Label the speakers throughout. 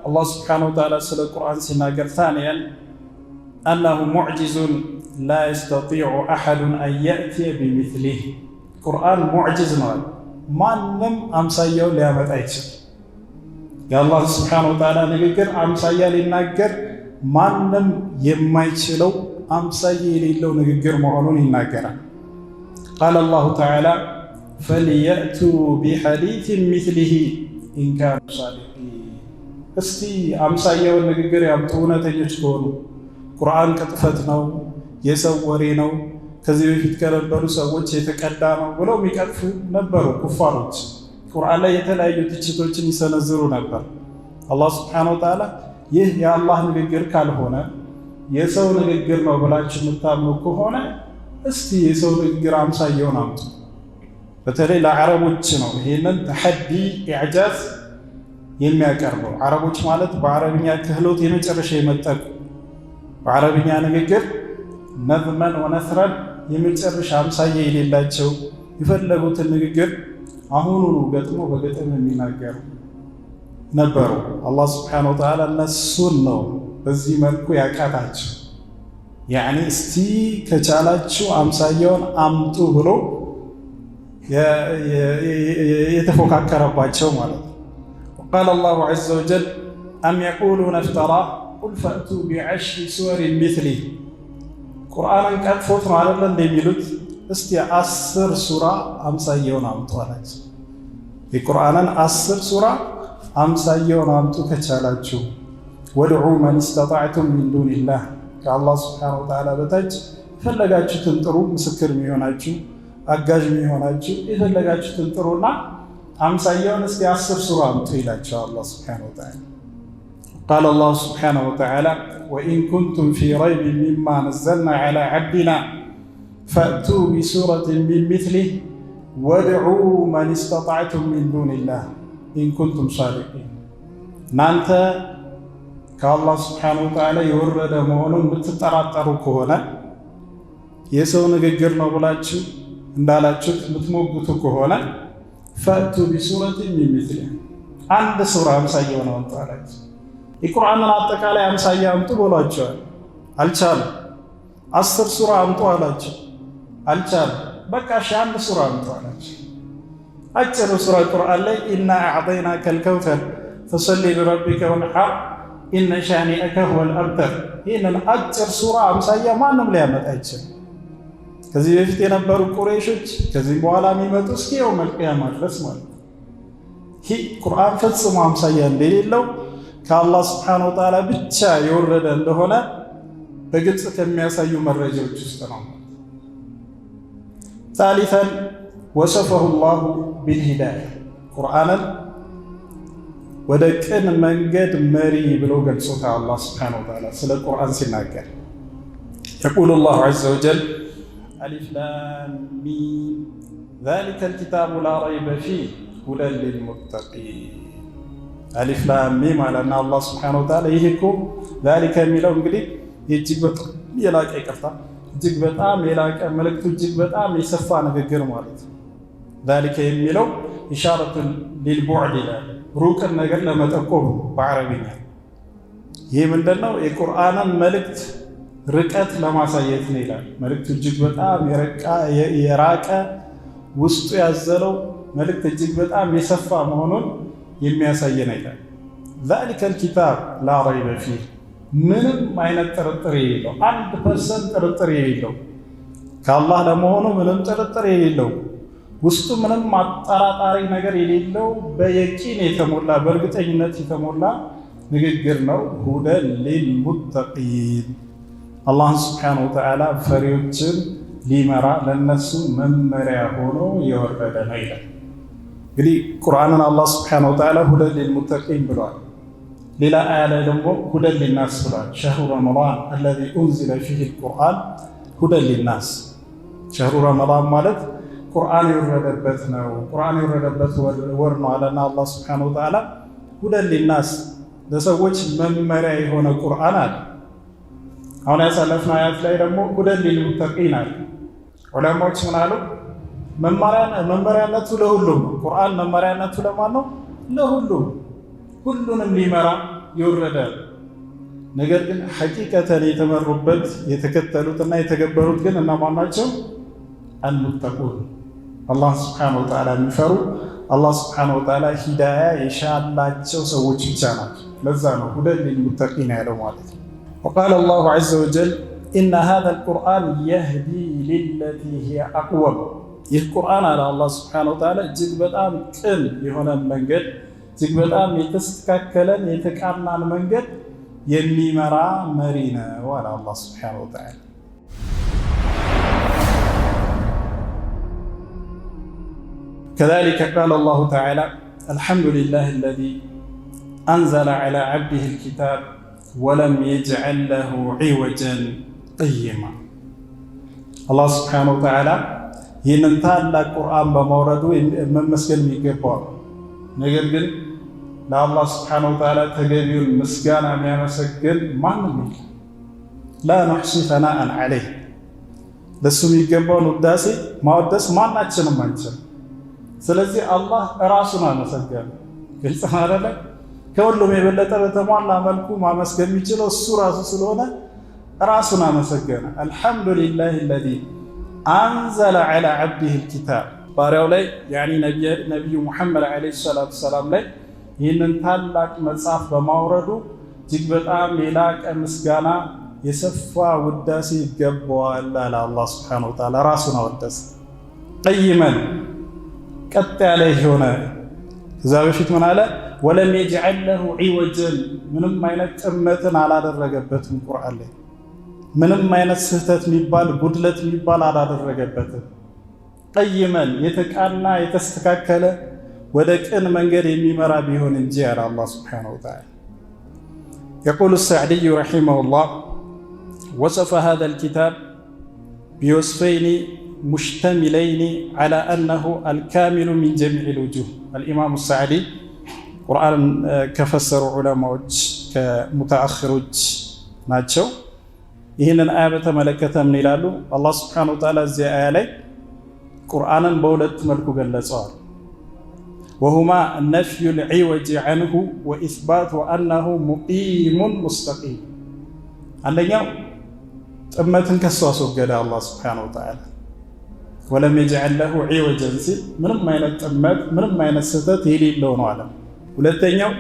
Speaker 1: الله سبحانه وتعالى سل القرآن سناقر ثانيا أنه معجز لا يستطيع أحد أن يأتي بمثله. القرآن معجز نوال ما نم أمسايو ليامت أيتش يا الله سبحانه وتعالى نقر أمسايا لناقر ما نم يمايتشلو أمسايا للو نقر مهلون يناقر. قال الله تعالى فليأتوا بحديث مثله إن كانوا صادقين. እስቲ አምሳያውን ንግግር ያምጡ እውነተኞች ከሆኑ ቁርአን ቅጥፈት ነው፣ የሰው ወሬ ነው፣ ከዚህ በፊት ከነበሩ ሰዎች የተቀዳ ነው ብለው የሚቀጥፉ ነበሩ ኩፋሮች። ቁርአን ላይ የተለያዩ ትችቶችን ይሰነዝሩ ነበር። አላህ ሱብሓነሁ ወተዓላ ይህ የአላህ ንግግር ካልሆነ የሰው ንግግር ነው ብላችሁ የምታምኑ ከሆነ እስቲ የሰው ንግግር አምሳያውን አምጡ። በተለይ ለአረቦች ነው ይሄንን ተሐዲ ኢዕጃዝ የሚያቀርበው። አረቦች ማለት በአረብኛ ክህሎት የመጨረሻ የመጠቁ በአረብኛ ንግግር ነዝመን ወነስረን የመጨረሻ አምሳያ የሌላቸው የፈለጉትን ንግግር አሁኑኑ ገጥሞ በገጠም የሚናገሩ ነበሩ። አላህ ሱብሓነሁ ወተዓላ እነሱን ነው በዚህ መልኩ ያቃታቸው። ያኒ እስቲ ከቻላችሁ አምሳያውን አምጡ ብሎ የተፎካከረባቸው ማለት ነው። قال الله عز وجل أم يقولون افتراه قل فأتوا بعشر سور مثله. قرآن كفوت على الله يميلوت استي 10 سورة أمسايون أمطو عليك. في قرآن 10 سورة أمسايون أمطو كتشالاتشو. وادعوا من استطعتم من دون الله. كالله سبحانه وتعالى بتاج فلقاتشو تنطرو مسكر ميوناتشو أقاج ميوناتشو إذا لقاتشو تنطرونا أمسايون استي 10 سورة أمطو إلى الله سبحانه وتعالى. قال الله سبحانه وتعالى وإن كنتم في ريب مما نزلنا على عبدنا فأتوا بسورة من مثله وادعوا من استطعتم من دون الله إن كنتم صادقين. نانت كالله سبحانه وتعالى يورد مهونون بتتراتروا كهونا يسو نغير نبلاتشو اندالاتشو بتموقتو كهونا فأتوا بسورة من مثله عند سورة أمسايون وانطالات. القرآن አጠቃላይ አምሳያ አምጡ ብሏቸዋል፣ አልቻሉም። 10 ሱራ አምጡ አላቸው፣ አልቻሉም። በቃ አንድ ሱራ አምጡ አላቸው። አጭር ሱራ ቁርአን ላይ ኢና አዕጠይናከ አልከውተር ፈሰሊ ሊረቢከ ወንሐር ኢነ ሻኒአከ ሁወል አብተር። ይህንን አጭር ሱራ አምሳያ ማንም ሊያመጣ አይችልም። ከዚህ በፊት የነበሩ ቁረይሾች ከዚህ በኋላ የሚመጡ እስከ የውመል ቂያማ ድረስ ማለት ነው። ይህ ቁርአን ፈጽሞ አምሳያ እንደሌለው ከአላህ ስብሓነሁ ወተዓላ ብቻ የወረደ እንደሆነ በግልጽ ከሚያሳዩ መረጃዎች ውስጥ ነው። ታሊተን ወሰፈሁ ላሁ ቢልሂዳያ ቁርአንን ወደ ቅን መንገድ መሪ ብሎ ገልጾታል። አላህ ስብሓነሁ ወተዓላ ስለ ቁርአን ሲናገር የቁሉ ላሁ ዐዘ ወጀል አሊፍ ላም ሚም ዛሊከ አልኪታቡ ላ ረይበ ፊህ ሁደን ሊልሙተቂን። አሊፍ ላም ሚም አለና አላህ ሱብሓነሁ ወተዓላ ይህ እኮ ዛሊከ የሚለው እንግዲህ እጅግ በጣም የላቀ ይቅርታ እጅግ በጣም የላቀ መልእክቱ እጅግ በጣም የሰፋ ንግግር ማለት ነው። ዛሊከ የሚለው ኢሻረቱ ሊልቡዕድ ይላል፣ ሩቅን ነገር ለመጠቆም በአረብኛ። ይህ ምንድነው? የቁርአንን መልእክት ርቀት ለማሳየት ነው ይላል። መልእክቱ እጅግ በጣም የራቀ ውስጡ ያዘለው መልእክት እጅግ በጣም የሰፋ መሆኑን የሚያሳየን ይላል። ዛሊከ አልኪታብ ላ ረይበ ፊህ ምንም አይነት ጥርጥር የሌለው 1% ጥርጥር የሌለው ከአላህ ለመሆኑ ምንም ጥርጥር የሌለው ውስጡ ምንም አጠራጣሪ ነገር የሌለው በየቂን የተሞላ በእርግጠኝነት የተሞላ ንግግር ነው። ሁደን ሊልሙተቂን አላህ ሱብሓነሁ ወተዓላ ፈሪዎችን ሊመራ ለነሱ መመሪያ ሆኖ የወረደ ነው ይላል። እንግዲህ ቁርአንን አላህ ሱብሓነሁ ወተዓላ ሁደን ሊልሙተቂን ብሏል። ሌላ አያ ላይ ደግሞ ሁደን ሊናስ ብሏል። ሸህሩ ረመዳን አለዚ ኡንዚለ ፊህ አልቁርአን ሁደን ሊናስ። ሸህሩ ረመዳን ማለት ቁርአን የወረደበት ነው፣ ቁርአን የወረደበት ወር ነው አለና አላህ ሱብሓነሁ ወተዓላ ሁደን ሊናስ ለሰዎች መመሪያ የሆነ ቁርአን አለ። አሁን ያሳለፍነው አያት ላይ ደግሞ ሁደን ሊልሙተቂን አለ። ዑለማዎች ምን አሉ? መመሪያነቱ ለሁሉም ነው። ቁርአን መመሪያነቱ ለማን ነው? ለሁሉም። ሁሉንም ሊመራ የወረደ ነገር ግን ሐቂቀተን የተመሩበት የተከተሉትና የተገበሩት ግን እነማን ናቸው? አልሙተቁን አላህ ሱብሓነሁ ወተዓላ የሚፈሩ አላህ ሱብሓነሁ ወተዓላ ሂዳያ የሻላቸው ሰዎች ብቻ ናቸው። ለዛ ነው ሁደን ሊልሙተቂን ያለው ማለት ነው። ወቃለ አላሁ ዐዘ ወጀል ኢነ ሃዘል ቁርአን የህዲ ሊለቲ ሂየ አቅወም። ይህ ቁርአን አለ አላህ ሱብሓነሁ ወተዓላ እጅግ በጣም ቅን የሆነን መንገድ እጅግ በጣም የተስተካከለን የተቃናን መንገድ የሚመራ መሪ ነው አለ አላህ ሱብሓነሁ ወተዓላ። كذلك قال الله تعالى الحمد لله الذي أنزل على عبده الكتاب ولم يجعل له عوجا قيما. الله سبحانه وتعالى ይህንን ታላቅ ቁርአን በመውረዱ መመስገን የሚገባው ነገር ግን ለአላህ ስብሓነሁ ወተዓላ ተገቢውን ምስጋና የሚያመሰግን ማንም የለም። ላ ነሕሲ ሰናአን ዐለይህ ለሱ የሚገባውን ውዳሴ ማወደስ ማናችንም አንችልም። ስለዚህ አላህ ራሱን አመሰገነ። ግልጽ አይደለ? ከሁሉም የበለጠ በተሟላ መልኩ ማመስገን የሚችለው እሱ ራሱ ስለሆነ ራሱን አመሰገነ። አልሐምዱሊላሂ አለዚ አንዘለ ዐላ ዐብዲሂል ኪታብ ባሪያው ላይ ያኒ ነቢዩ ሙሐመድ ዐለይሂ ሰላቱ ወሰላም ላይ ይህንን ታላቅ መጽሐፍ በማውረዱ እጅግ በጣም የላቀ ምስጋና የሰፋ ውዳሴ ይገባዋል አለ አላህ ሱብሓነሁ ወተዓላ። ራሱን አወደሰ። ቀይመን ቀጥ ያለ የሆነ ከዛ በፊት ምን አለ? ወለም የጅዐል ለሁ ዒወጀን ምንም አይነት ጥመትን አላደረገበትም። ቁርአን ላይ ምንም አይነት ስህተት የሚባል ጉድለት የሚባል አላደረገበትም። ቀይመን የተቃና የተስተካከለ ወደ ቅን መንገድ የሚመራ ቢሆን እንጂ ያለ አላህ ሱብሓነሁ ወተዓላ። የቁሉ ሰዕዲዩ ረሒመሁላህ ወሰፈ ሃዛል ኪታብ ቢወስፈይኒ ሙሽተሚለይኒ ዐላ አነሁ አልካሚሉ ሚን ጀሚዒል ውጁህ። አልኢማሙ ሰዕዲ ቁርአንን ከፈሰሩ ዑለማዎች ከሙተአኽሮች ናቸው። ይህንን አያ በተመለከተ ምን ይላሉ? አላህ ሱብሓነሁ ወተዓላ እዚህ አያ ላይ ቁርአንን በሁለት መልኩ ገለጸዋል። ወሁማ ነፍዩል ዒወጅ ዐንሁ ወኢስባቱ አነሁ ሙቂሙን ሙስተቂም። አንደኛው ጥመትን ከሱ አስወገደ አላህ ሱብሓነሁ ወተዓላ። ወለም የጅዐል ለሁ ዒወጀን ሲል ምንም አይነት ጥመት ምንም አይነት ስህተት የሌለው ነው አለ። ሁለተኛው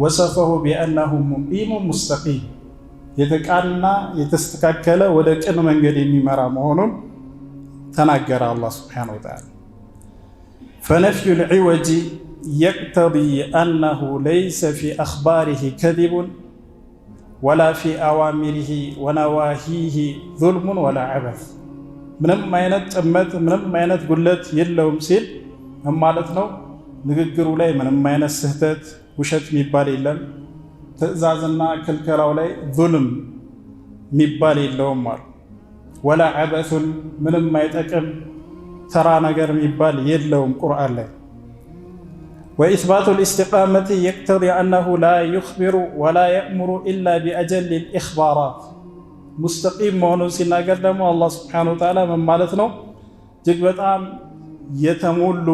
Speaker 1: ወሰፈሁ ቢአነሁ ሙቂሙን ሙስተቂም የተቃና የተስተካከለ ወደ ቅን መንገድ የሚመራ መሆኑን ተናገረ አላህ ሱብሓነሁ ወተዓላ። ፈነፍዩል ዒወጅ የቅተዲ አነሁ ለይሰ ፊ አኽባሪሂ ከዚቡን ወላ ፊ አዋሚሪሂ ወነዋሂሂ ዙልሙን ወላ ዐበስ። ምንም አይነት ጥመት ምንም አይነት ጉድለት የለውም ሲል ማለት ነው። ንግግሩ ላይ ምንም አይነት ስህተት ውሸት የሚባል የለም። ትዕዛዝና ክልከላው ላይ ዙልም የሚባል የለውም አሉ። ወላ ዐበሱን ምንም አይጠቅም ተራ ነገር የሚባል የለውም ቁርአን ላይ። ወኢስባቱል ኢስቲቃመቲ የቅተዲ አነሁ ላ ዩኽቢሩ ወላ የእሙሩ ኢላ ቢአጀሊል ኢኽባራት። ሙስተቂም መሆኑን ሲናገር ደግሞ አላህ ሱብሓነሁ ወተዓላ ምን ማለት ነው? እጅግ በጣም የተሞሉ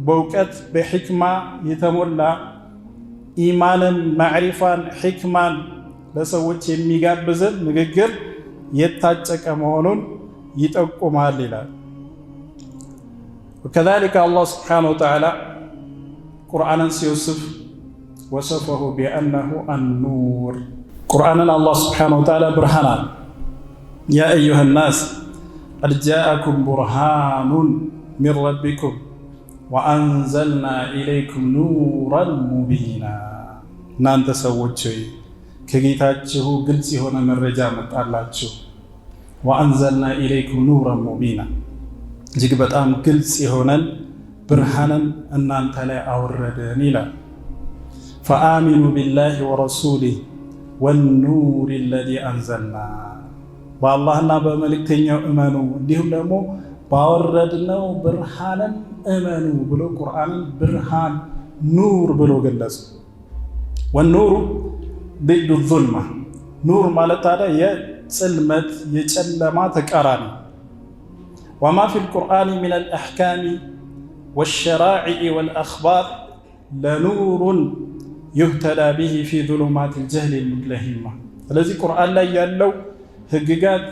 Speaker 1: በእውቀት በሕክማ የተሞላ ኢማንን፣ ማዕሪፋን፣ ሕክማን ለሰዎች የሚጋብዝን ንግግር የታጨቀ መሆኑን ይጠቁማል ይላል። ወከዛሊከ አላህ ሱብሓነሁ ወተዓላ ቁርአንን ሲወስፍ ወሰፈሁ ቢአነሁ አኑር። ቁርአንን አላህ ሱብሓነሁ ወተዓላ ብርሃን አለ። ያ አዩሃ ናስ ቀድ ጃአኩም ቡርሃኑን ሚን ረቢኩም ወአንዘልና ኢለይኩም ኑረን ሙቢና። እናንተ ሰዎች ሆይ ከጌታችሁ ግልጽ የሆነ መረጃ መጣላችሁ። ወአንዘልና ኢለይኩም ኑረን ሙቢና እጅግ በጣም ግልጽ የሆነን ብርሃንን እናንተ ላይ አወረድን ይላል። ፈአሚኑ ቢላሂ ወረሱሊህ ወኑሪ ለዚ አንዘልና። በአላህና በመልእክተኛው እመኑ እንዲሁም ደግሞ ባወረድነው ብርሃንን እመኑ ብሎ ቁርአንን ብርሃን ኑር ብሎ ገለጹ። ወኑሩ ዲዱ ዙልማ። ኑር ማለት ታዲያ የጽልመት የጨለማ ተቃራኒ። ወማ ፊል ቁርአን ሚነል አሕካሚ ወሸራዒዕ ወልአኽባር ለኑሩን ዩህተዳ ቢሂ ፊ ዙሉማት ልጀህል ልሙድለሂማ። ስለዚህ ቁርአን ላይ ያለው ህግጋት፣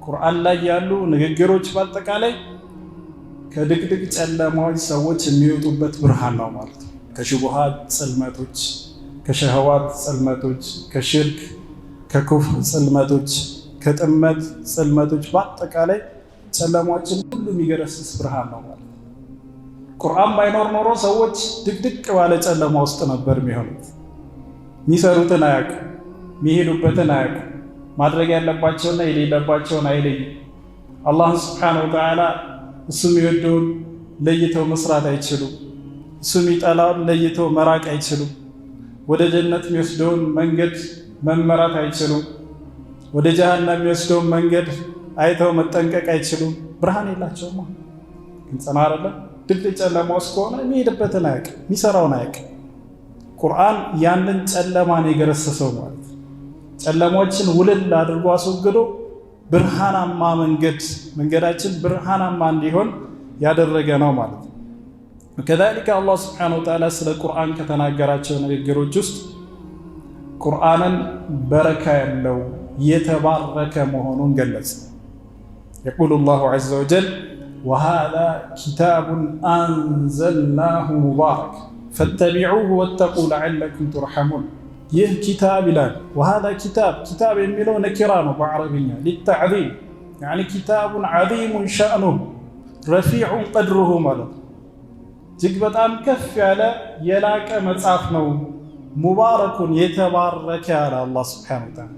Speaker 1: ቁርአን ላይ ያሉ ንግግሮች በአጠቃላይ ከድቅድቅ ጨለማዎች ሰዎች የሚወጡበት ብርሃን ነው ማለት ነው። ከሽቡሃት ጽልመቶች፣ ከሸህዋት ጽልመቶች፣ ከሽርክ ከኩፍር ጽልመቶች፣ ከጥመት ጽልመቶች፣ በአጠቃላይ ጨለማዎችን ሁሉ የሚገረስስ ብርሃን ነው ማለት ነው። ቁርአን ባይኖር ኖሮ ሰዎች ድቅድቅ ባለ ጨለማ ውስጥ ነበር የሚሆኑት። የሚሰሩትን አያውቁ፣ የሚሄዱበትን አያውቁ፣ ማድረግ ያለባቸውና የሌለባቸውን አይለዩ። አላህን ስብሓነሁ ወተዓላ እሱ የሚወደውን ለይተው መስራት አይችሉም። እሱ የሚጠላውን ለይተው መራቅ አይችሉም። ወደ ጀነት የሚወስደውን መንገድ መመራት አይችሉም። ወደ ጀሃነም የሚወስደውን መንገድ አይተው መጠንቀቅ አይችሉም። ብርሃን የላቸውም። ግልጽ ነው አይደለም? ድቅድቅ ጨለማ ውስጥ ከሆነ የሚሄድበትን አያውቅም፣ የሚሰራውን አያውቅም። ቁርአን ያንን ጨለማን የገረሰሰው ማለት ነው። ጨለማዎችን ውልል አድርጎ አስወግዶ ብርሃናማ መንገዳችን ብርሃናማ እንዲሆን ያደረገ ነው ማለት ነው። ከዛሊከ አላህ ስብሓነሁ ወተዓላ ስለ ቁርአን ከተናገራቸው ንግግሮች ውስጥ ቁርአንን በረካ ያለው የተባረከ መሆኑን ገለጸ። የቁሉ ላሁ ዐዘ ወጀል ወሃዛ ኪታቡን አንዘልናሁ ሙባረክ ፈተቢዑሁ ወተቁ ለዐለኩም ቱርሐሙን። ይህ ኪታብ ይላል። ወሃዛ ኪታብ የሚለው ነኪራ ነው በዐረብኛ ሊተዕዚም፣ ያኒ ኪታቡን ዐዚሙን ሸእኑሁ ረፊዑን ቀድሩሁ ማለት ነው። እጅግ በጣም ከፍ ያለ የላቀ መጽሐፍ ነው። ሙባረኩን የተባረከ ያለ አላህ ስብሓነሁ ወተዓላ።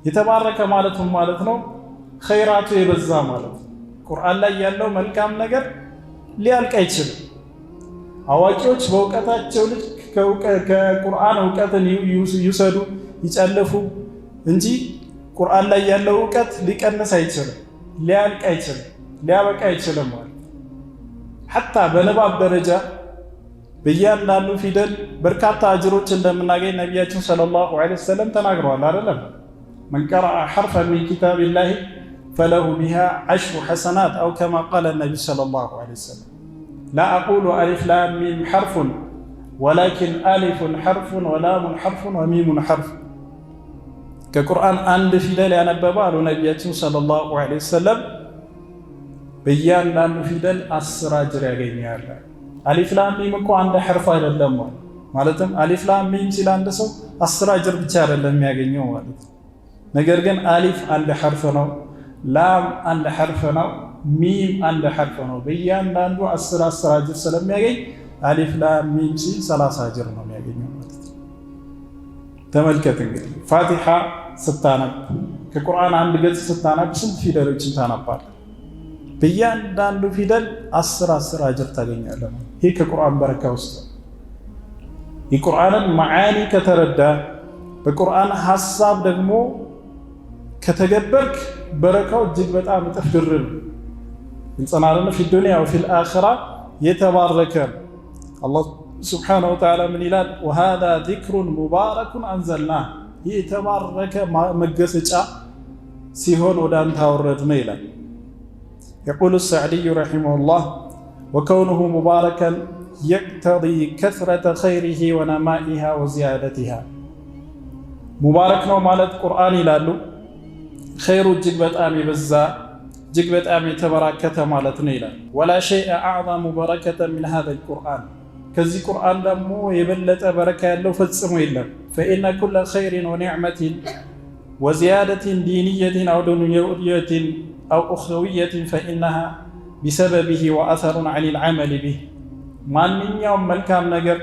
Speaker 1: የተባረከ ማለቱም ማለት ነው ኸይራቱ የበዛ ማለት ነው። ቁርአን ላይ ያለው መልካም ነገር ሊያልቅ አይችልም። አዋቂዎች በእውቀታቸው ልክ ከቁርአን እውቀትን ይውሰዱ ይጨልፉ እንጂ ቁርአን ላይ ያለው እውቀት ሊቀንስ አይችልም፣ ሊያልቅ አይችልም፣ ሊያበቃ አይችልም ማለት ሐታ በንባብ ደረጃ በእያንዳንዱ ፊደል በርካታ አጅሮች እንደምናገኝ ነቢያችን ሰለላሁ ዐለይሂ ወሰለም ተናግረዋል አይደለም? መን ቀረአ ሐርፈን ሚን ኪታቢላሂ ፈለሁ ቢሃ ዐሽሩ ሐሰናት አው ከማ ቃለ ነቢዩ ሰለላሁ ዐለይሂ ወሰለም ላ አቁሉ አሊፍ ላም ሚም ሐርፉን ወላኪን አሊፉን ሐርፉን ወላሙን ሐርፉን ወሚሙን ሐርፉን። ከቁርአን አንድ ፊደል ያነበበ አሉ ነቢያችን ሰለላሁ ዐለይሂ ወሰለም በእያንዳንዱ ፊደል 10 አጅር ያገኛል። አሊፍ ላም ሚም እኮ አንድ ሐርፍ አይደለም ማለትም አሊፍ ላም ሚም ሲል አንድ ሰው 10 አጅር ብቻ አይደለም የሚያገኘው ማለት ነው። ነገር ግን አሊፍ አንድ ሐርፍ ነው፣ ላም አንድ ሐርፍ ነው፣ ሚም አንድ ሐርፍ ነው። በእያንዳንዱ 10 አጅር ስለሚያገኝ አሊፍ ላም ሚም ሲል 30 አጅር ነው የሚያገኘው ማለት ነው። ተመልከት እንግዲህ ፋቲሓ ስታነብ ከቁርአን አንድ ገጽ ስታነብ ስንት ፊደሎችን ታነባለህ? በእያንዳንዱ ፊደል 10 አጅር ታገኛለህ። ይህ ከቁርአን በረካ ውስጥ የቁርአንን መዓኒ ከተረዳ በቁርአን ሐሳብ ደግሞ ከተገበርክ በረካው እጅግ በጣም እጥፍ ድርብ እንጸናለን። ፊ ዱንያ ወፊል አኺራ የተባረከ አላህ ሱብሓነሁ ወተዓላ ምን ይላል? ወሃዛ ዚክሩን ሙባረኩን አንዘልናህ፣ ይህ የተባረከ መገሰጫ ሲሆን ወደ አንተ አወረድነው ይላል። የቁሉ ሰዕዲዩ ረሒመሁላህ ወከውኑሁ ሙባረከን የቅተዲ ከስረተ ኸይሪሂ ወነማኢሃ ወዚያደቲሃ። ሙባረክ ነው ማለት ቁርአን ይላሉ ኸይሩ እጅግ በጣም የበዛ እጅግ በጣም የተበራከተ ማለት ነው ይላል። ወላ ሸይአ አዕዘሙ በረከተን ሚን ሃዛል ቁርአን፣ ከዚህ ቁርአን ደግሞ የበለጠ በረካ ያለው ፈጽሞ የለም። ፈኢነ ኩለ ኸይሪን ወኒዕመቲን ወዚያደቲን ዲንየቲን አው ዱንየዊየቲን አው ኡኽረዊየቲን ፈኢነሃ ቢሰበቢሂ ወአሰሩን ዐኒል ዐመሊ ቢህ። ማንኛውም መልካም ነገር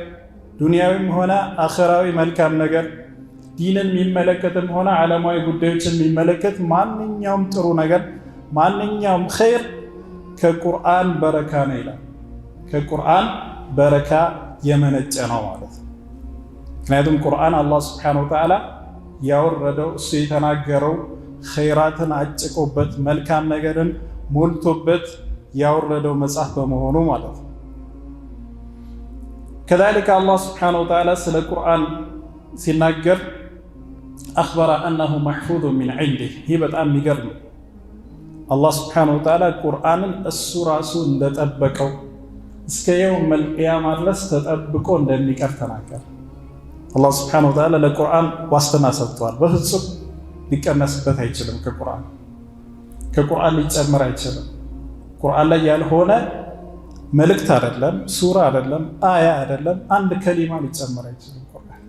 Speaker 1: ዱንያዊም ሆነ አኸራዊ መልካም ነገር ዲንን የሚመለከትም ሆነ ዓለማዊ ጉዳዮችን የሚመለከት ማንኛውም ጥሩ ነገር ማንኛውም ኸይር ከቁርአን በረካ ነው ይላል። ከቁርአን በረካ የመነጨ ነው ማለት ነው። ምክንያቱም ቁርአን አላህ ስብሓነሁ ወተዓላ ያወረደው እሱ የተናገረው ኸይራትን አጭቆበት መልካም ነገርን ሞልቶበት ያወረደው መጽሐፍ በመሆኑ ማለት ነው። ከዛሊከ አላህ ስብሓነሁ ወተዓላ ስለ ቁርአን ሲናገር አኽበረ አነሁ መሕፉዙን ሚን ዒንዲህ። ይህ በጣም የሚገርም አላህ ስብሓነሁ ወተዓላ ቁርአንን እሱ ራሱ እንደጠበቀው እስከ የውመል ቂያማ ድረስ ተጠብቆ እንደሚቀር ተናገረ። አላህ ሱብሓነሁ ወተዓላ ለቁርአን ዋስትና ሰጥቷል። በፍጹም ሊቀነስበት አይችልም። ከቁርአን ሊጨምር አይችልም። ቁርአን ላይ ያልሆነ መልእክት አይደለም፣ ሱራ አይደለም፣ አያ አይደለም፣ አንድ ከሊማ ሊጨምር አይችልም። ቁርአን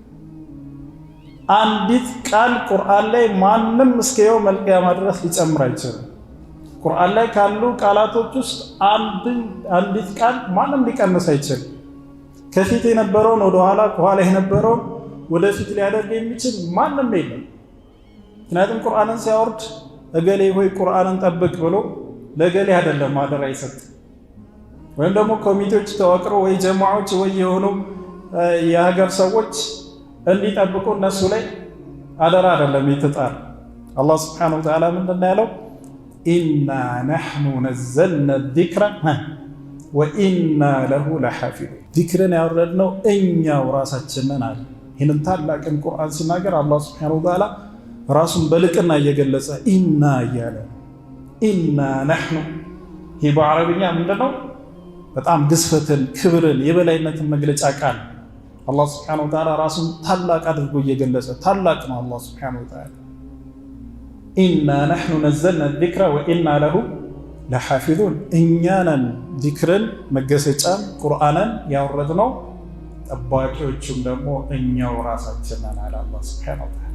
Speaker 1: አንዲት ቃል ቁርአን ላይ ማንም እስከ የውመል ቂያማ ድረስ ሊጨምር አይችልም። ቁርአን ላይ ካሉ ቃላቶች ውስጥ አንዲት ቃል ማንም ሊቀንስ አይችልም። ከፊት የነበረውን ወደኋላ፣ ከኋላ የነበረውን ወደፊት ሊያደርግ የሚችል ማንም የለም። ምክንያቱም ቁርአንን ሲያወርድ እገሌ ሆይ ቁርአንን ጠብቅ ብሎ ለገሌ አይደለም አደራ ይሰጥ፣ ወይም ደግሞ ኮሚቴዎች ተዋቅረው ወይ ጀማዓዎች ወይ የሆኑ የሀገር ሰዎች እንዲጠብቁ እነሱ ላይ አደራ አይደለም የተጣለ። አላህ ሱብሓነሁ ወተዓላ ምንድን ነው ያለው? ኢና ነሕኑ ነዘልና ዚክረ ወኢና ለሁ ለሓፊዙን። ዚክርን ያወረድነው እኛው ራሳችን ነን አለ። ይህንን ታላቅን ቁርአን ሲናገር አላህ ሱብሓነሁ ወተዓላ ራሱን በልቅና እየገለጸ ኢና እያለ ኢና ነሕኑ። ይህ በአረብኛ ምንድነው? በጣም ግዝፈትን፣ ክብርን፣ የበላይነትን መግለጫ ቃል አላህ ሱብሓነሁ ወተዓላ ራሱን ታላቅ አድርጎ እየገለጸ ታላቅ ነው አላህ ሱብሓነሁ ወተዓላ። ኢና ነሕኑ ነዘልና ዚክረ ወኢና ለሁ ለሓፊዙን። እኛ ነን ዚክርን መገሰጫን ቁርአንን ያወረድነው፣ ጠባቂዎቹም ደግሞ እኛው ራሳችን ነን አለ አላህ ሱብሓነሁ ወተዓላ።